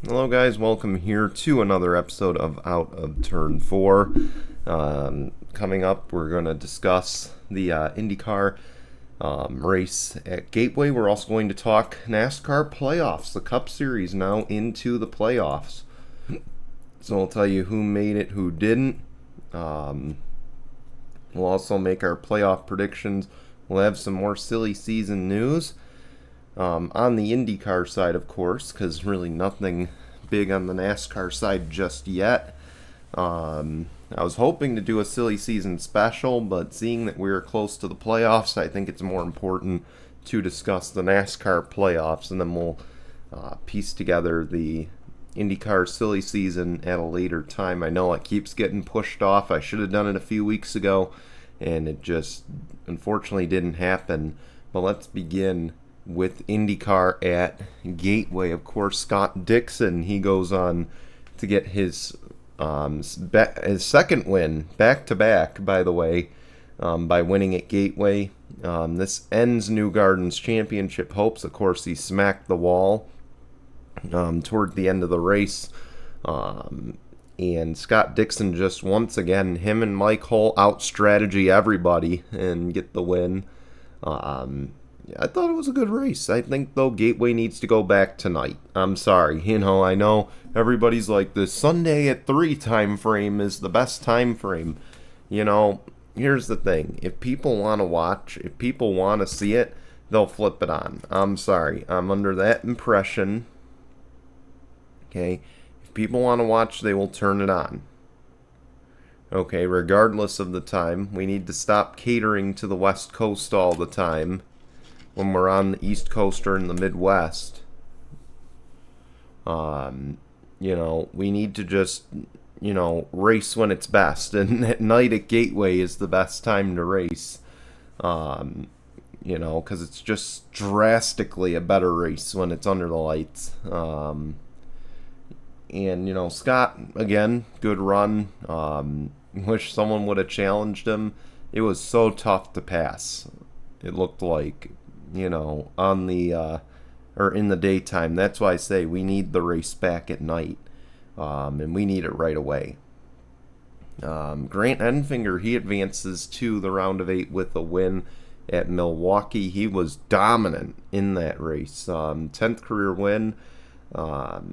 Hello guys, welcome here to another episode of Out of Turn 4. Coming up, we're going to discuss the IndyCar race at Gateway. We're also going to talk NASCAR playoffs, the Cup Series now into the playoffs. So I'll tell you who made it, who didn't. We'll also make our playoff predictions. We'll have some more silly season news. On the IndyCar side, of course, because really nothing big on the NASCAR side just yet. I was hoping to do a silly season special, but seeing that we're close to the playoffs, I think it's more important to discuss the NASCAR playoffs, and then we'll piece together the IndyCar silly season at a later time. I know it keeps getting pushed off. I should have done it a few weeks ago, and it just unfortunately didn't happen. But let's begin with IndyCar at Gateway. Of course, Scott Dixon, he goes on to get his second win back-to-back, by the way, by winning at Gateway. This ends Newgarden's championship hopes. Of course, he smacked the wall toward the end of the race. And Scott Dixon just once again, him and Mike Hull out-strategy everybody and get the win. I thought it was a good race. I think, though, Gateway needs to go back tonight. I'm sorry. I know everybody's like, the Sunday at 3 time frame is the best time frame. Here's the thing. If people want to watch, if people want to see it, they'll flip it on. I'm sorry. I'm under that impression. Okay? If people want to watch, they will turn it on. Okay? Regardless of the time, we need to stop catering to the West Coast all the time when we're on the East Coast or in the Midwest. We need to just, race when it's best. And at night at Gateway is the best time to race. Because it's just drastically a better race when it's under the lights. Scott, again, good run. Wish someone would have challenged him. It was so tough to pass. It looked like, on the, or in the daytime. That's why I say we need the race back at night. And we need it right away. Grant Enfinger, he advances to the round of 8 with a win at Milwaukee. He was dominant in that race. 10th career win. Thought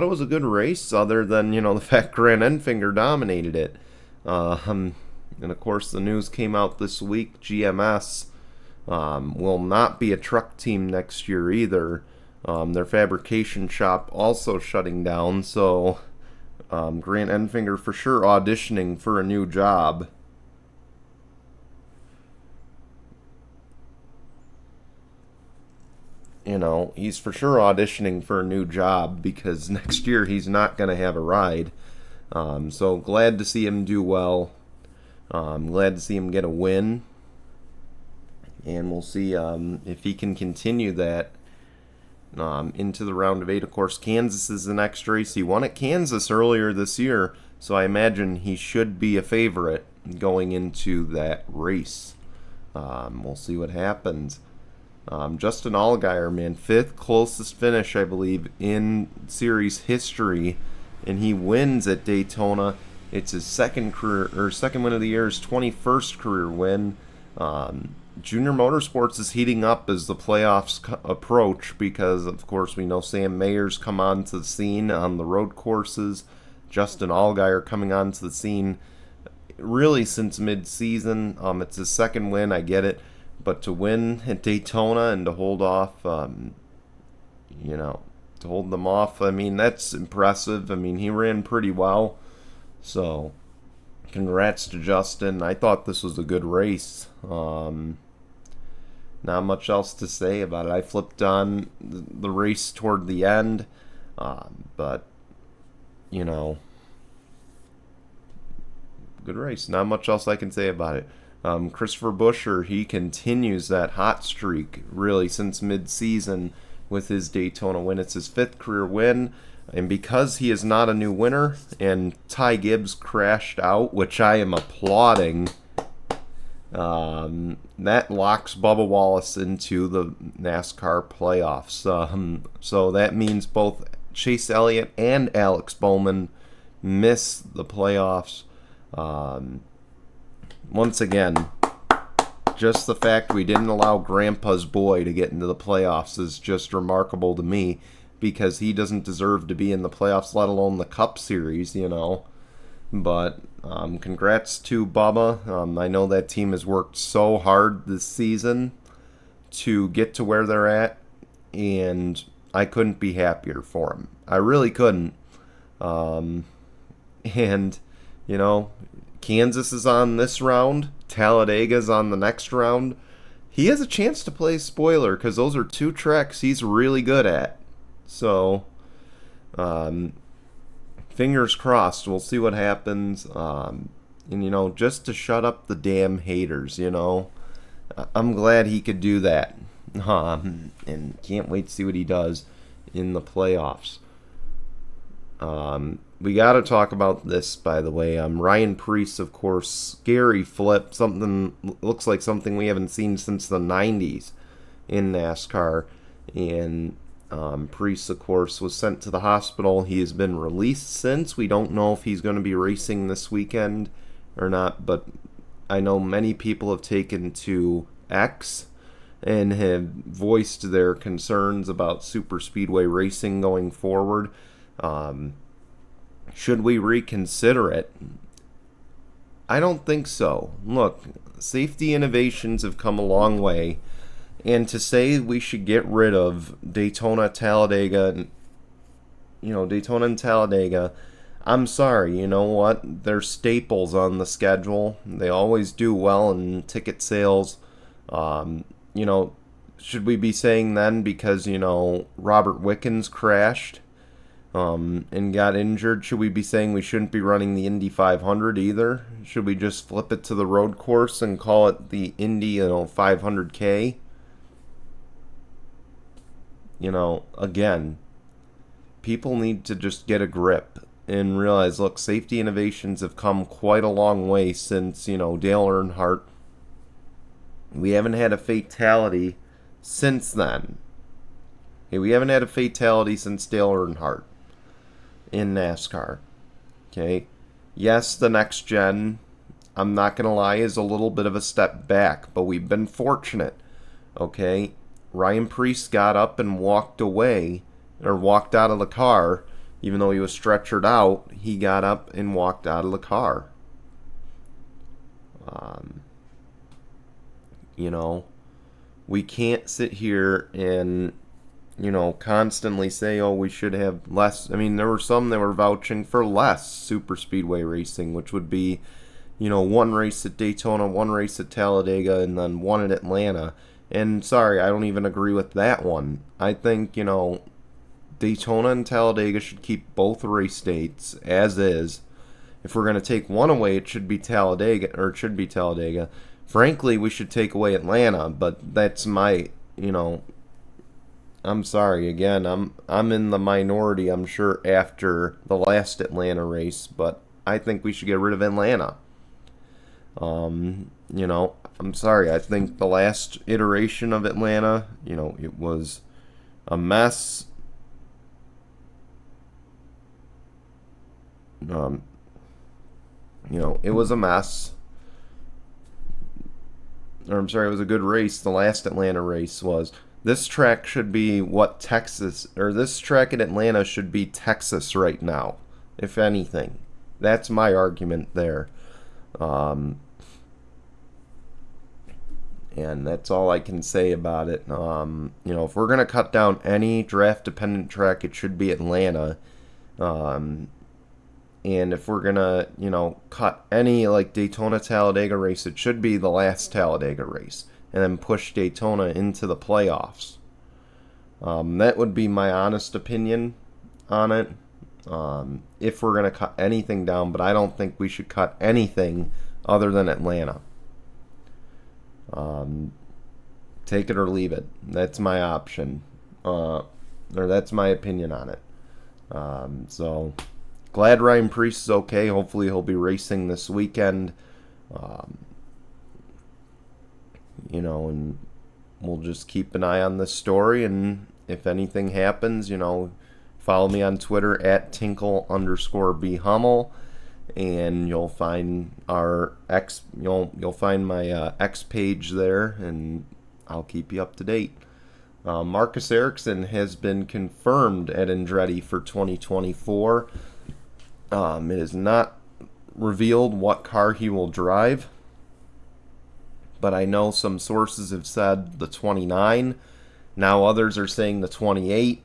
it was a good race other than, the fact Grant Enfinger dominated it. And of course the news came out this week, GMS will not be a truck team next year either. Their fabrication shop also shutting down, so Grant Enfinger for sure auditioning for a new job. He's for sure auditioning for a new job because next year he's not going to have a ride. So glad to see him do well. Glad to see him get a win. And we'll see if he can continue that into the round of 8. Of course, Kansas is the next race. He won at Kansas earlier this year, so I imagine he should be a favorite going into that race. We'll see what happens. Justin Allgaier, man, 5th closest finish, I believe, in series history, and he wins at Daytona. It's his second win of the year, his 21st career win. Junior Motorsports is heating up as the playoffs approach because, of course, we know Sam Mayer's come onto the scene on the road courses. Justin Allgaier coming onto the scene really since mid-season. It's his second win, I get it. But to win at Daytona and to hold off, to hold them off, that's impressive. He ran pretty well. So, congrats to Justin. I thought this was a good race. Not much else to say about it. I flipped on the race toward the end, but good race. Not much else I can say about it. Christopher Buescher, he continues that hot streak really since mid-season with his Daytona win. It's his 5th career win. And because he is not a new winner and Ty Gibbs crashed out, which I am applauding, That locks Bubba Wallace into the NASCAR playoffs. So that means both Chase Elliott and Alex Bowman miss the playoffs. Once again, just the fact we didn't allow Grandpa's boy to get into the playoffs is just remarkable to me, because he doesn't deserve to be in the playoffs, let alone the Cup Series, But congrats to Bubba. I know that team has worked so hard this season to get to where they're at, and I couldn't be happier for him. I really couldn't. And, Kansas is on this round. Talladega's on the next round. He has a chance to play spoiler, because those are two tracks he's really good at. So, fingers crossed. We'll see what happens. And, just to shut up the damn haters, I'm glad he could do that. And can't wait to see what he does in the playoffs. We got to talk about this, by the way. Ryan Preece, of course, scary flip. Looks like something we haven't seen since the 90s in NASCAR. And Preece, of course, was sent to the hospital. He has been released since. We don't know if he's going to be racing this weekend or not, but I know many people have taken to X and have voiced their concerns about superspeedway racing going forward. Should we reconsider it? I don't think so. Look, safety innovations have come a long way, and to say we should get rid of Daytona, Talladega, Daytona and Talladega, I'm sorry, you know what? They're staples on the schedule. They always do well in ticket sales. Should we be saying then because, Robert Wickens crashed and got injured, should we be saying we shouldn't be running the Indy 500 either? Should we just flip it to the road course and call it the Indy 500K? Again, people need to just get a grip and realize, look, safety innovations have come quite a long way since, Dale Earnhardt. We haven't had a fatality since then. Okay, we haven't had a fatality since Dale Earnhardt in NASCAR. Okay, yes, the next gen, I'm not going to lie, is a little bit of a step back, but we've been fortunate. Okay, Ryan Preece got up and walked away, or walked out of the car, even though he was stretchered out. He got up and walked out of the car. We can't sit here and constantly say, oh, we should have less. I mean, there were some that were vouching for less super speedway racing, which would be, one race at Daytona, one race at Talladega, and then one at Atlanta. And sorry, I don't even agree with that one. I think, Daytona and Talladega should keep both race dates as is. If we're going to take one away, it should be Talladega. Frankly, we should take away Atlanta, but that's my, I'm sorry, again, I'm in the minority, I'm sure, after the last Atlanta race, but I think we should get rid of Atlanta. I'm sorry, I think the last iteration of Atlanta, it was a mess. It was a mess. Or I'm sorry, it was a good race. The last Atlanta race was. This track should be this track in Atlanta should be Texas right now, if anything. That's my argument there. And that's all I can say about it. If we're going to cut down any draft-dependent track, it should be Atlanta. And if we're going to, cut any, Daytona, Talladega race, it should be the last Talladega race. And then push Daytona into the playoffs. That would be my honest opinion on it. If we're going to cut anything down, but I don't think we should cut anything other than Atlanta. Take it or leave it. That's my option. Or that's my opinion on it. So... glad Ryan Preece is okay. Hopefully he'll be racing this weekend. And we'll just keep an eye on this story, and if anything happens, follow me on Twitter at Tinkle_BHummel, and you'll find our you'll find my X page there, and I'll keep you up to date. Marcus Ericsson has been confirmed at Andretti for 2024. It is not revealed what car he will drive, but I know some sources have said the 29. Now others are saying the 28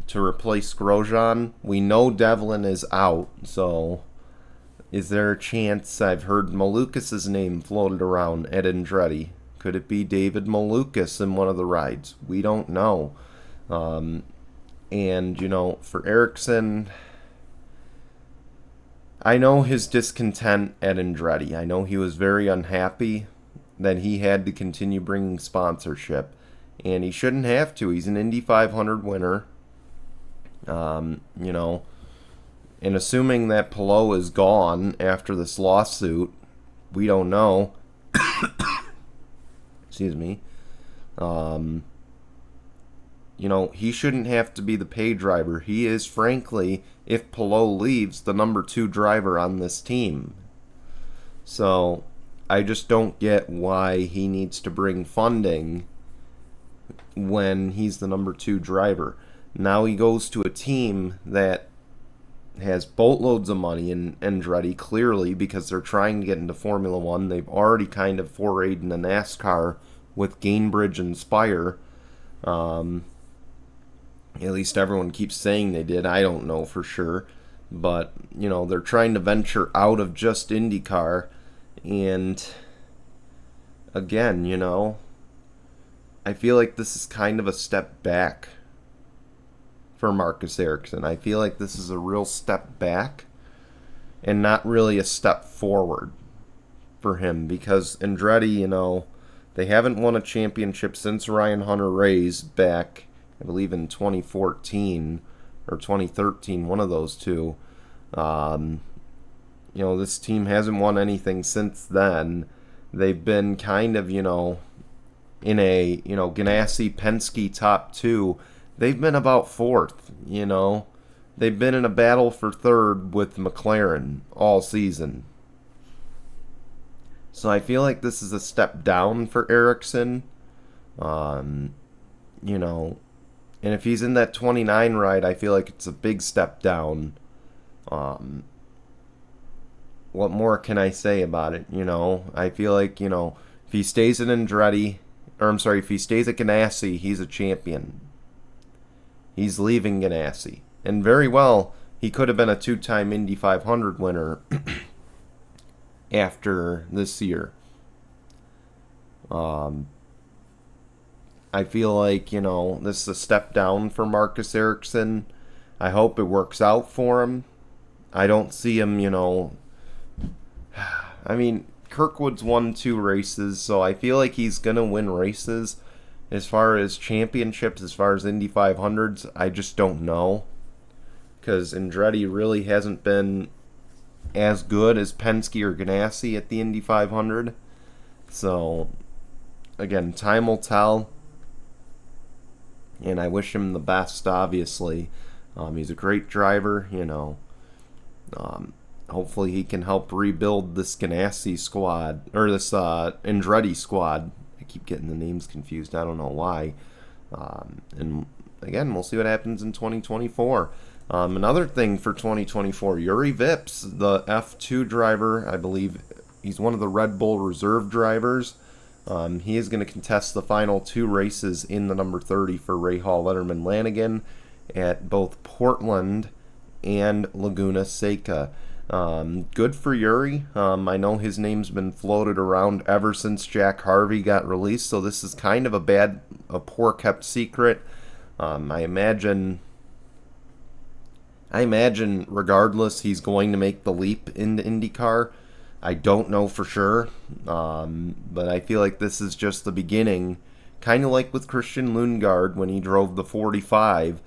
to replace Grosjean. We know Devlin is out, so is there a chance? I've heard Malukas' name floated around at Andretti. Could it be David Malukas in one of the rides? We don't know. And, for Ericsson, I know his discontent at Andretti. I know he was very unhappy that he had to continue bringing sponsorship. And he shouldn't have to. He's an Indy 500 winner. And assuming that Palou is gone after this lawsuit, we don't know. Excuse me. He shouldn't have to be the pay driver. He is, frankly, if Palou leaves, the number 2 driver on this team. So I just don't get why he needs to bring funding when he's the number 2 driver. Now he goes to a team that has boatloads of money in Andretti, clearly, because they're trying to get into Formula One. They've already kind of forayed into NASCAR with Gainbridge and Spire. At least everyone keeps saying they did. I don't know for sure. But, they're trying to venture out of just IndyCar. And, again, I feel like this is kind of a step back for Marcus Ericsson. I feel like this is a real step back and not really a step forward for him, because Andretti, they haven't won a championship since Ryan Hunter-Reay's back, I believe, in 2014 or 2013, one of those two. This team hasn't won anything since then. They've been kind of, in a, Ganassi, Penske top 2. They've been about 4th, They've been in a battle for 3rd with McLaren all season. So I feel like this is a step down for Ericsson. And if he's in that 29 ride, I feel like it's a big step down. What more can I say about it? I feel like, if he stays at Andretti, if he stays at Ganassi, he's a champion. He's leaving Ganassi. And very well, he could have been a 2-time Indy 500 winner after this year. I feel like, this is a step down for Marcus Ericsson. I hope it works out for him. I don't see him, Kirkwood's won 2 races, so I feel like he's going to win races. As far as championships, as far as Indy 500s, I just don't know. Because Andretti really hasn't been as good as Penske or Ganassi at the Indy 500. So, again, time will tell. And I wish him the best, obviously. He's a great driver, hopefully he can help rebuild this Ganassi squad, or this Andretti squad. I keep getting the names confused. I don't know why. And again, we'll see what happens in 2024. Another thing for 2024, Yuri Vips, the F2 driver, I believe he's one of the Red Bull reserve drivers. He is going to contest the final 2 races in the number 30 for Rahal Letterman Lanigan at both Portland and Laguna Seca. Good for Yuri. I know his name's been floated around ever since Jack Harvey got released, so this is kind of a poor kept secret. I imagine regardless, he's going to make the leap into IndyCar. I don't know for sure, but I feel like this is just the beginning, kind of like with Christian Lundgaard when he drove the 45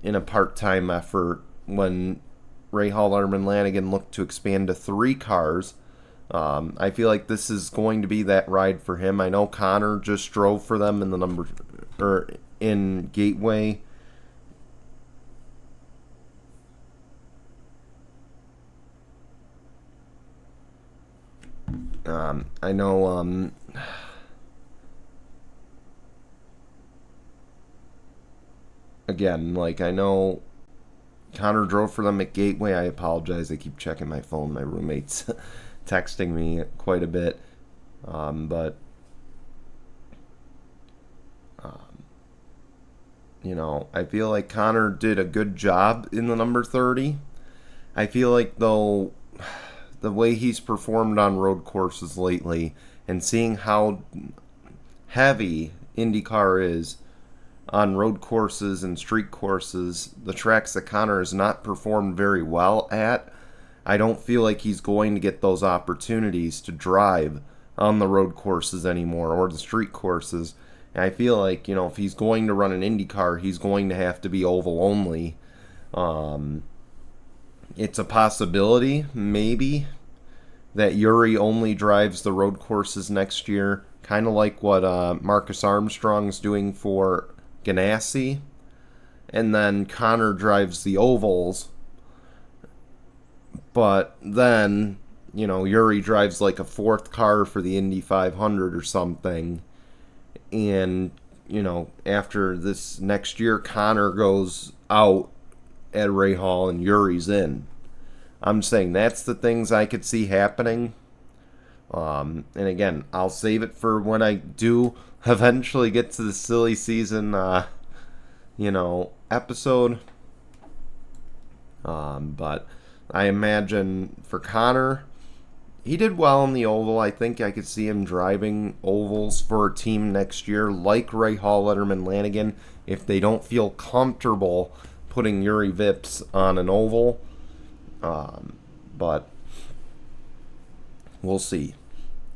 in a part-time effort when Rahal Letterman Lanigan looked to expand to 3 cars. I feel like this is going to be that ride for him. I know Connor just drove for them in the number or in Gateway. I know again, like I know Connor drove for them at Gateway. I apologize. I keep checking my phone. My roommate's texting me quite a bit. But, I feel like Connor did a good job in the number 30. I feel like, though, the way he's performed on road courses lately and seeing how heavy IndyCar is on road courses and street courses, the tracks that Connor has not performed very well at, I don't feel like he's going to get those opportunities to drive on the road courses anymore or the street courses. And I feel like, if he's going to run an IndyCar, he's going to have to be oval only. It's a possibility, maybe, that Yuri only drives the road courses next year, kind of like what Marcus Armstrong's doing for Ganassi, and then Connor drives the ovals, but then, Yuri drives like a fourth car for the Indy 500 or something, and, after this next year, Connor goes out at Ray Hall and Yuri's in. I'm saying that's the things I could see happening. And again, I'll save it for when I do eventually get to the silly season, episode. But I imagine for Connor, he did well in the oval. I think I could see him driving ovals for a team next year, like Ray Hall, Letterman, Lanigan, if they don't feel comfortable putting Yuri Vips on an oval. But we'll see.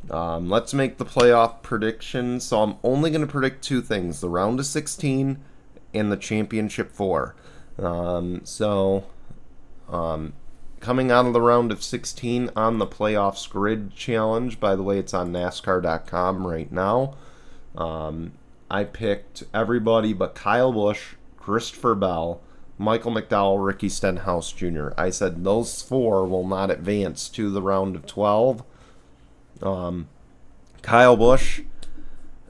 Let's make the playoff predictions. So I'm only going to predict two things: the round of 16 and the championship 4. Coming out of the round of 16 on the playoffs grid challenge, by the way, it's on NASCAR.com right now. I picked everybody but Kyle Busch, Christopher Bell, Michael McDowell, Ricky Stenhouse Jr. I said those 4 will not advance to the round of 12. Kyle Busch,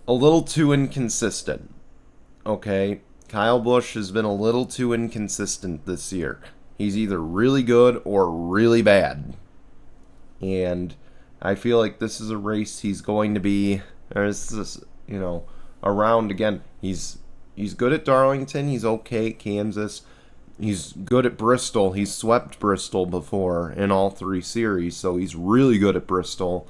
a little too inconsistent. Okay, Kyle Busch has been a little too inconsistent this year. He's either really good or really bad. And I feel like this is a race he's going to be, around again. He's good at Darlington. He's okay at Kansas. He's good at Bristol. He's swept Bristol before in all 3 series, so he's really good at Bristol.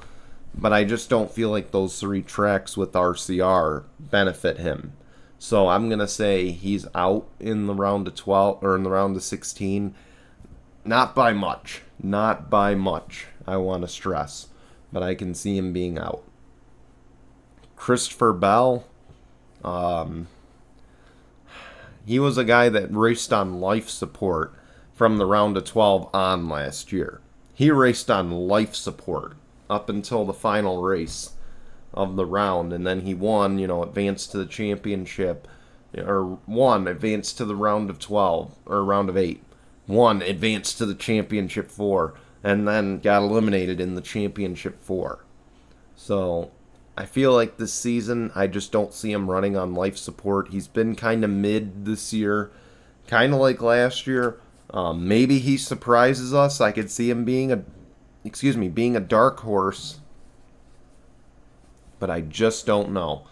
But I just don't feel like those 3 tracks with RCR benefit him. So I'm going to say he's out in the round of 12 or in the round of 16. Not by much. Not by much, I want to stress. But I can see him being out. Christopher Bell, he was a guy that raced on life support from the round of 12 on last year. He raced on life support up until the final race of the round, and then he won, advanced to the championship, or won, advanced to the round of 12, or round of 8, won, advanced to the championship 4, and then got eliminated in the championship 4. So I feel like this season, I just don't see him running on life support. He's been kind of mid this year, kind of like last year. Maybe he surprises us. I could see him being a dark horse, but I just don't know.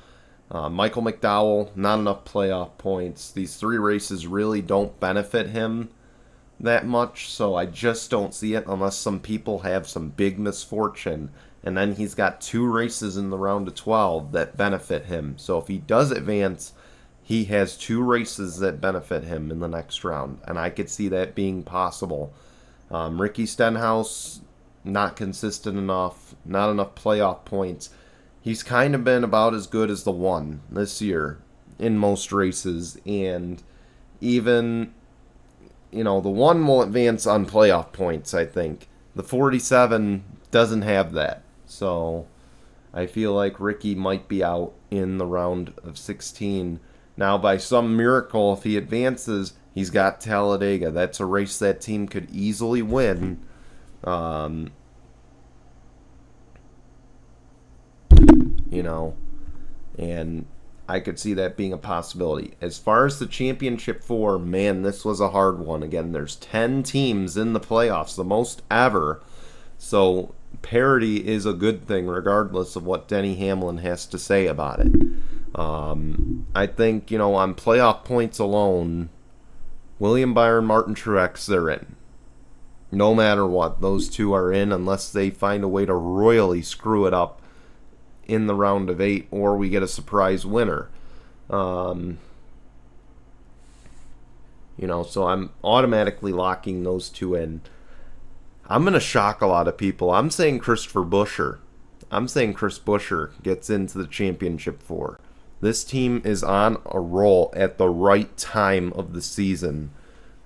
Michael McDowell, not enough playoff points. These 3 races really don't benefit him that much, so I just don't see it unless some people have some big misfortune. And then he's got 2 races in the round of 12 that benefit him. So if he does advance, he has 2 races that benefit him in the next round. And I could see that being possible. Ricky Stenhouse, not consistent enough, not enough playoff points. He's kind of been about as good as the 1 this year in most races. And even, the 1 will advance on playoff points, I think. The 47 doesn't have that. So I feel like Ricky might be out in the round of 16. Now, by some miracle, if he advances, he's got Talladega. That's a race that team could easily win. And I could see that being a possibility. As far as the championship 4, man, this was a hard one. Again, there's 10 teams in the playoffs, the most ever. So parity is a good thing, regardless of what Denny Hamlin has to say about it. I think, on playoff points alone, William Byron, Martin Truex, they're in. No matter what, those two are in unless they find a way to royally screw it up in the round of 8 or we get a surprise winner. So I'm automatically locking those two in. I'm going to shock a lot of people. I'm saying Christopher Buescher. I'm saying Chris Buescher gets into the championship 4. This team is on a roll at the right time of the season.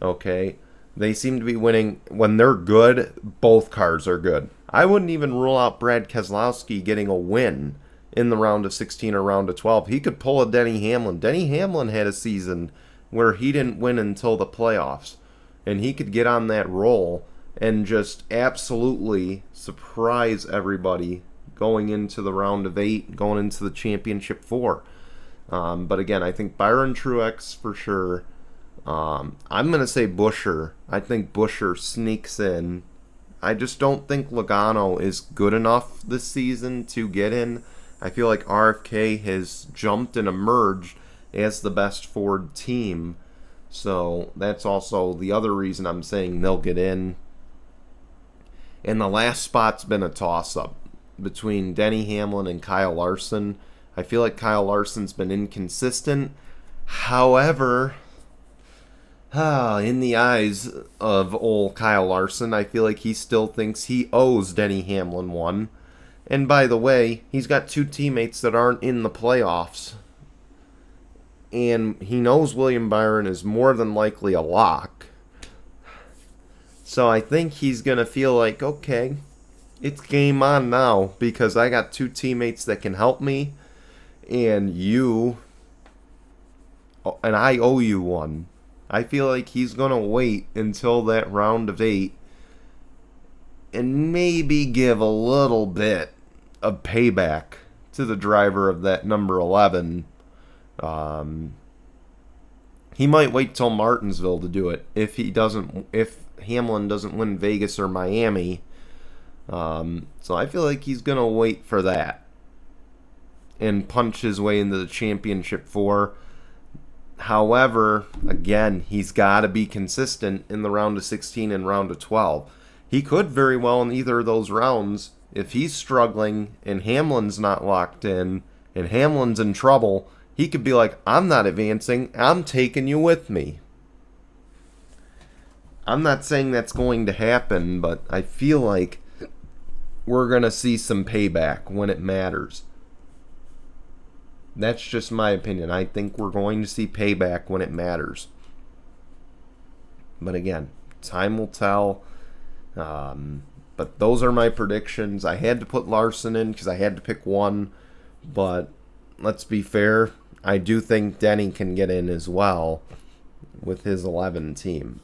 Okay? They seem to be winning. When they're good, both cars are good. I wouldn't even rule out Brad Keselowski getting a win in the round of 16 or round of 12. He could pull a Denny Hamlin. Denny Hamlin had a season where he didn't win until the playoffs. And he could get on that roll and just absolutely surprise everybody going into the round of 8, going into the championship 4. But again, I think Byron Truex for sure. I'm going to say Buescher. I think Buescher sneaks in. I just don't think Logano is good enough this season to get in. I feel like RFK has jumped and emerged as the best Ford team. So that's also the other reason I'm saying they'll get in. And the last spot's been a toss-up between Denny Hamlin and Kyle Larson. I feel like Kyle Larson's been inconsistent. However, in the eyes of old Kyle Larson, I feel like he still thinks he owes Denny Hamlin one. And by the way, he's got 2 teammates that aren't in the playoffs. And he knows William Byron is more than likely a lock. So I think he's going to feel like, okay, it's game on now because I got 2 teammates that can help me. And I owe you one. I feel like he's going to wait until that round of 8 and maybe give a little bit of payback to the driver of that number 11. He might wait till Martinsville to do it if Hamlin doesn't win Vegas or Miami. So I feel like he's going to wait for that and punch his way into the championship 4. However, again, he's got to be consistent in the round of 16 and round of 12. He could very well in either of those rounds, if he's struggling and Hamlin's not locked in and Hamlin's in trouble, he could be like, I'm not advancing, I'm taking you with me. I'm not saying that's going to happen, but I feel like we're going to see some payback when it matters. That's just my opinion. I think we're going to see payback when it matters. But again, time will tell. But those are my predictions. I had to put Larson in because I had to pick one. But let's be fair. I do think Denny can get in as well with his 11 team.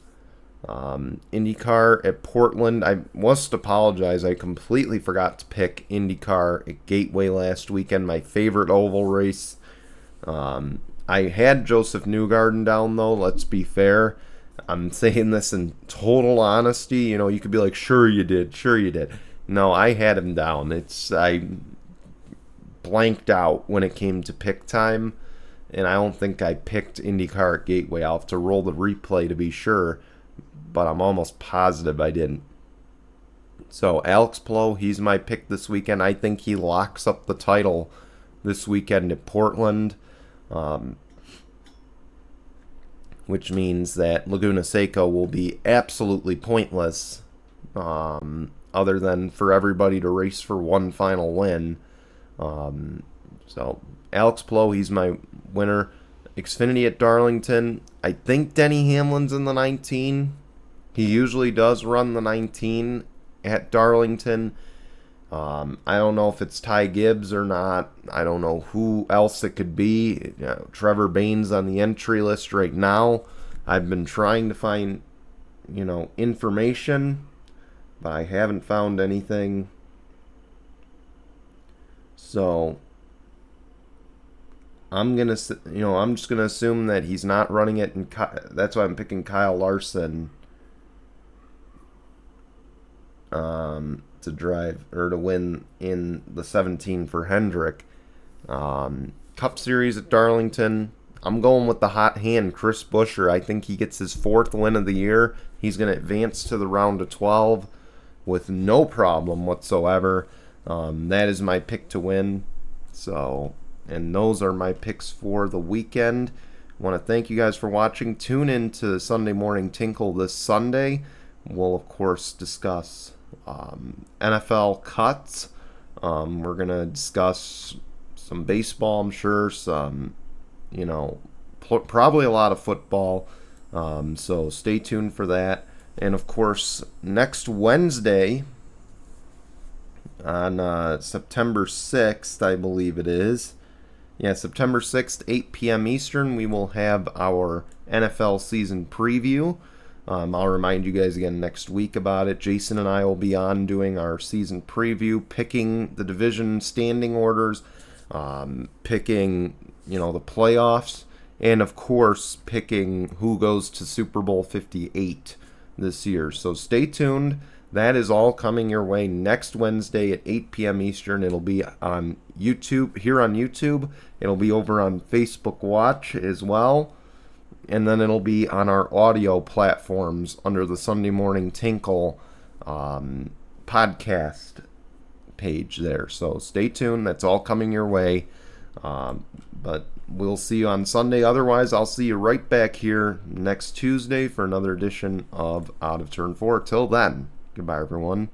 IndyCar at Portland. I must apologize. I completely forgot to pick IndyCar at Gateway last weekend. My favorite oval race. I had Joseph Newgarden down though. Let's be fair. I'm saying this in total honesty. You could be like, sure you did. No, I had him down. I blanked out when it came to pick time. And I don't think I picked IndyCar at Gateway. I'll have to roll the replay to be sure. But I'm almost positive I didn't. So Alex Palou, he's my pick this weekend. I think he locks up the title this weekend at Portland, which means that Laguna Seca will be absolutely pointless, other than for everybody to race for one final win. So Alex Palou, he's my winner. Xfinity at Darlington. I think Denny Hamlin's in the 19. He usually does run the 19 at Darlington. I don't know if it's Ty Gibbs or not. I don't know who else it could be. Trevor Bayne's on the entry list right now. I've been trying to find, information, but I haven't found anything. So I'm just gonna assume that he's not running it, and that's why I'm picking Kyle Larson to drive or to win in the 17 for Hendrick. Cup Series at Darlington. I'm going with the hot hand, Chris Buescher. I think he gets his 4th win of the year. He's going to advance to the round of 12 with no problem whatsoever. That is my pick to win. So, and those are my picks for the weekend. I want to thank you guys for watching. Tune in to Sunday Morning Tinkle this Sunday. We'll, of course, discuss NFL cuts. We're going to discuss some baseball, I'm sure, some, probably a lot of football. So stay tuned for that. And, of course, next Wednesday on September 6th, I believe it is. Yeah, September 6th, 8 p.m. Eastern, we will have our NFL season preview. I'll remind you guys again next week about it. Jason and I will be on doing our season preview, picking the division standing orders, picking, the playoffs, and of course, picking who goes to Super Bowl 58 this year. So stay tuned. That is all coming your way next Wednesday at 8 p.m. Eastern. It'll be on YouTube, here on YouTube. It'll be over on Facebook Watch as well. And then it'll be on our audio platforms under the Sunday Morning Tinkle podcast page there. So stay tuned. That's all coming your way. But we'll see you on Sunday. Otherwise, I'll see you right back here next Tuesday for another edition of Out of Turn 4. Till then, goodbye, everyone.